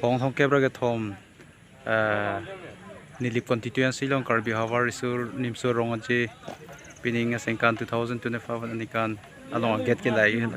thong thong kebra ke thom nilip constituency long karbi hawar isur nimso rongaji pining sengkan 2025 anikan along get ke lai hin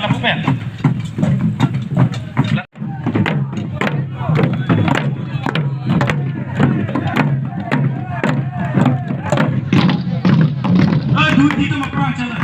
lampu pen. Duit itu mah kurang jalan.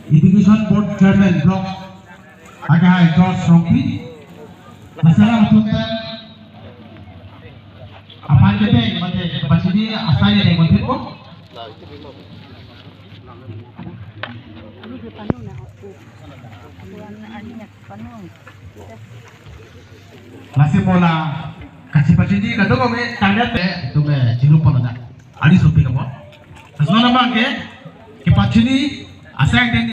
Irrigation Board Chairman Block Agahai George Rongpi masalah tuntutan apa jadi mate kapasiti asal yang mungkin kok masih bola kasih pasiti kado kami tanda itu me jilupan ada ali sopi kamu asal nama ke pasiti asal yang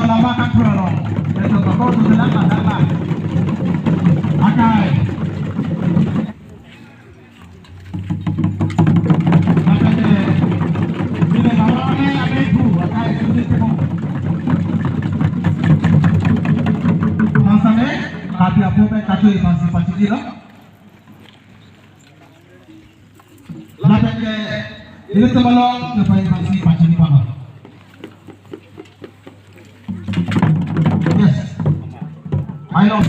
lama kan kurang. Itu kau tu selama sama. Akai. Ini bawa ni ada itu. Akai itu semua. Masa ni, tapi apa pun kacau pasti dia. Lapan ke, ini tu malam lepas pasti mana? Yes, I know.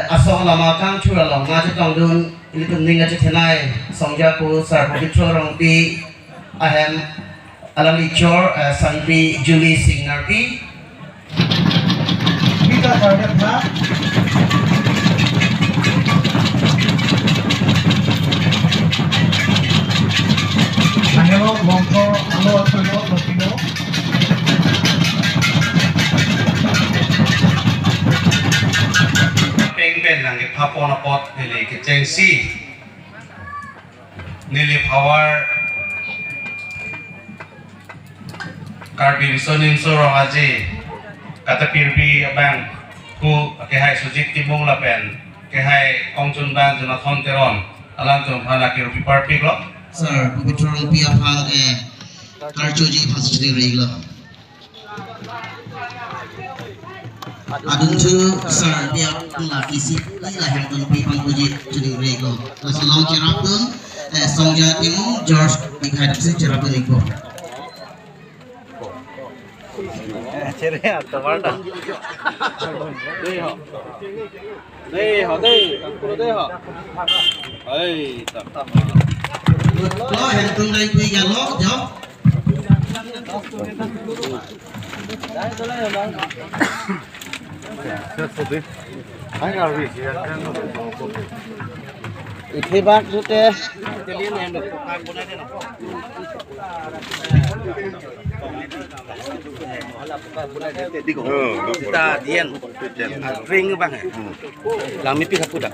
Asal lama kang curah long ngaji tangdun ini penting ngaji tenai songja ku sar putro rong pi ahem alam licor sangpi Juli Singarpi kita pada pak Angelo mongko alo atolo lopinoเป็นหลังจากพาปอนปอดนี่คือเจงซี่นี่เลยพาวเวอร์การบินโซนินโซรองอาจีกัตพิรบีแบงกูแกให้สุจิตติมงละเป็นแกให้องจุนแบงจุนทอนเตรอนอลังจุนพานาคิรบีปาร์ปีกล้อ Sir, puputulong piya pang karjoji pasisig reglo. Adun tu sir piya pula isi lahir tun pipang puji jadi reglo. Selong cerap tun songja timung George dikait si cerap tun ikut. Cere atau mana? Deh, kulo deh. Tak. Lo hentung dari puji galo jauh. Itu bak sudah. Kita dian, ring bang, lami pi kapudak.